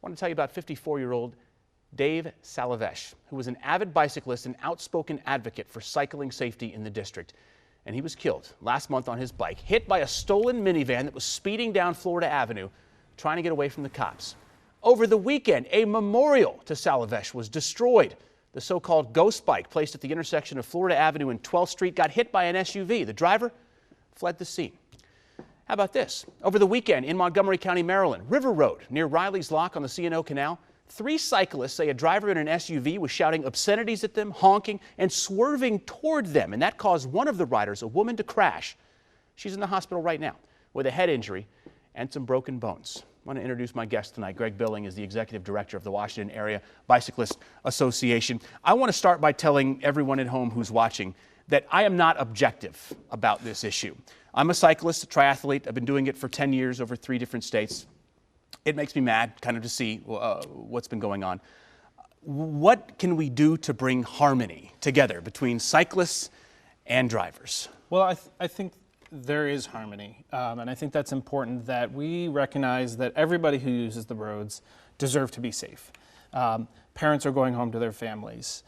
want to tell you about 54-year-old Dave Salavesh, who was an avid bicyclist and outspoken advocate for cycling safety in the district. And he was killed last month on his bike, hit by a stolen minivan that was speeding down Florida Avenue, trying to get away from the cops. Over the weekend, a memorial to Salavesh was destroyed. The so-called ghost bike placed at the intersection of Florida Avenue and 12th Street got hit by an SUV. The driver fled the scene. How about this? Over the weekend in Montgomery County, Maryland, River Road near Riley's Lock on the C&O Canal, 3 cyclists say a driver in an SUV was shouting obscenities at them, honking, and swerving toward them, and that caused one of the riders, a woman, to crash. She's in the hospital right now with a head injury and some broken bones. I want to introduce my guest tonight. Greg Billing is the executive director of the Washington Area Bicyclists Association. I want to start by telling everyone at home who's watching that I am not objective about this issue. I'm a cyclist, a triathlete. I've been doing it for 10 years over 3 different states. It makes me mad kind of to see what's been going on. What can we do to bring harmony together between cyclists and drivers? Well, I think there is harmony, and I think that's important, that we recognize that everybody who uses the roads deserve to be safe. Parents are going home to their families.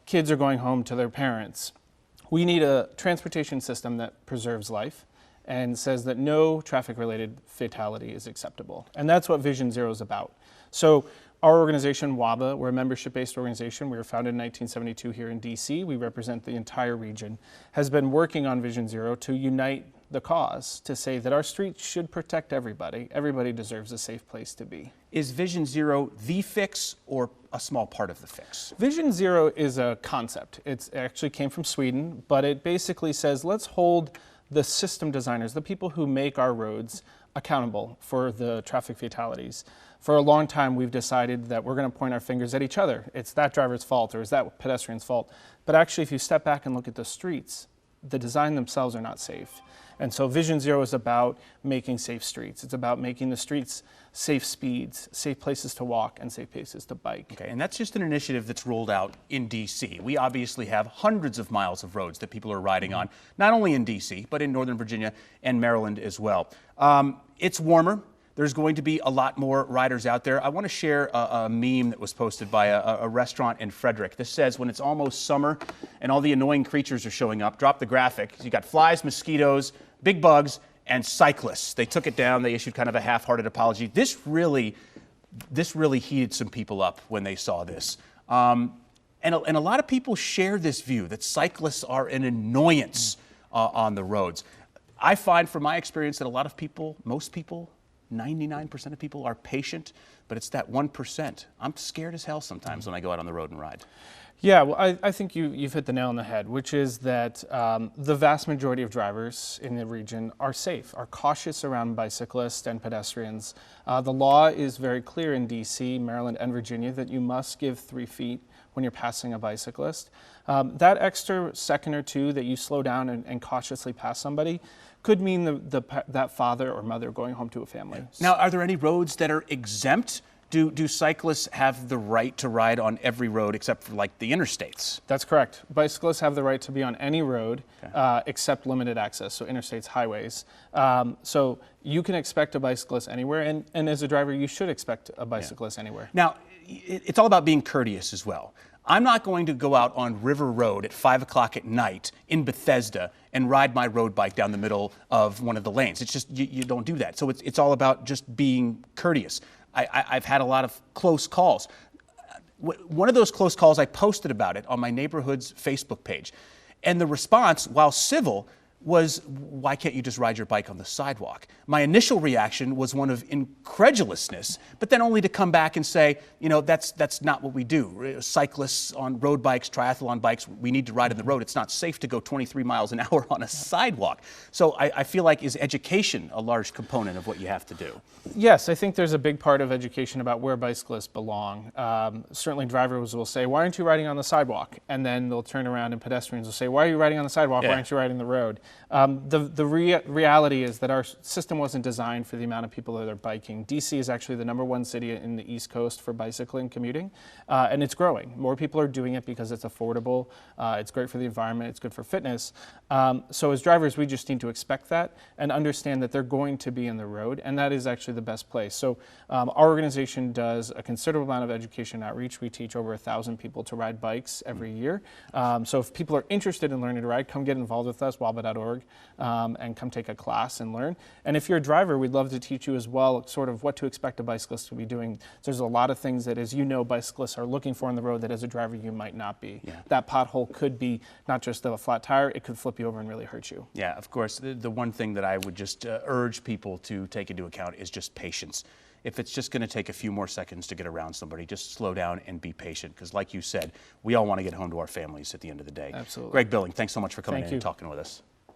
Kids are going home to their parents. We need a transportation system that preserves life and says that no traffic-related fatality is acceptable. And that's what Vision Zero is about. So our organization, WABA, we're a membership-based organization. We were founded in 1972 here in DC. We represent the entire region, has been working on Vision Zero to unite the cause, to say that our streets should protect everybody. Everybody deserves a safe place to be. Is Vision Zero the fix or a small part of the fix? Vision Zero is a concept. It actually came from Sweden, but it basically says let's hold the system designers, the people who make our roads, accountable for the traffic fatalities. For a long time, we've decided that we're going to point our fingers at each other. It's that driver's fault or it's that pedestrian's fault. But actually, if you step back and look at the streets, the design themselves are not safe. And so Vision Zero is about making safe streets. It's about making the streets safe speeds, safe places to walk, and safe places to bike. Okay, and that's just an initiative that's rolled out in D.C. We obviously have hundreds of miles of roads that people are riding on, not only in D.C., but in Northern Virginia and Maryland as well. It's warmer. There's going to be a lot more riders out there. I want to share a meme that was posted by a restaurant in Frederick. This says, when it's almost summer and all the annoying creatures are showing up, drop the graphic. You got flies, mosquitoes, big bugs, and cyclists. They took it down. They issued kind of a half-hearted apology. This really heated some people up when they saw this. And a lot of people share this view that cyclists are an annoyance on the roads. I find from my experience that a lot of people, most people, 99% of people are patient, but it's that 1%. I'm scared as hell sometimes when I go out on the road and ride. Yeah, well, I think you've hit the nail on the head, which is that the vast majority of drivers in the region are safe, are cautious around bicyclists and pedestrians. The law is very clear in DC, Maryland, and Virginia that you must give 3 feet when you're passing a bicyclist. That extra second or two that you slow down and cautiously pass somebody could mean that father or mother going home to a family. Now, are there any roads that are exempt? Do cyclists have the right to ride on every road except for like the interstates? That's correct. Bicyclists have the right to be on any road except limited access, so interstates, highways. So you can expect a bicyclist anywhere, and as a driver, you should expect a bicyclist anywhere. Now, it's all about being courteous as well. I'm not going to go out on River Road at 5 o'clock at night in Bethesda and ride my road bike down the middle of one of the lanes. It's just, you don't do that. So it's all about just being courteous. I've had a lot of close calls. One of those close calls, I posted about it on my neighborhood's Facebook page. And the response, while civil, was, why can't you just ride your bike on the sidewalk? My initial reaction was one of incredulousness, but then only to come back and say, you know, that's not what we do. Cyclists on road bikes, triathlon bikes, we need to ride on the road. It's not safe to go 23 miles an hour on a sidewalk. So I feel like, is education a large component of what you have to do? Yes, I think there's a big part of education about where bicyclists belong. Certainly drivers will say, why aren't you riding on the sidewalk? And then they'll turn around and pedestrians will say, why are you riding on the sidewalk? Why aren't you riding the road? Reality is that our system wasn't designed for the amount of people that are biking. DC is actually the #1 city in the East Coast for bicycling commuting, and it's growing. More people are doing it because it's affordable, it's great for the environment, it's good for fitness. So as drivers, we just need to expect that and understand that they're going to be in the road, and that is actually the best place. So our organization does a considerable amount of education and outreach. We teach over 1,000 people to ride bikes every year. So if people are interested in learning to ride, come get involved with us, waba.org, and come take a class and learn. And if you're a driver, we'd love to teach you as well sort of what to expect a bicyclist to be doing. There's a lot of things that, as you know, bicyclists are looking for on the road that as a driver you might not be. Yeah. That pothole could be not just a flat tire, it could flip you over and really hurt you. Yeah, of course. The one thing that I would just urge people to take into account is just patience. If it's just going to take a few more seconds to get around somebody, just slow down and be patient. Because like you said, we all want to get home to our families at the end of the day. Absolutely. Greg Billing, thanks so much for coming Thank in you. and talking with us.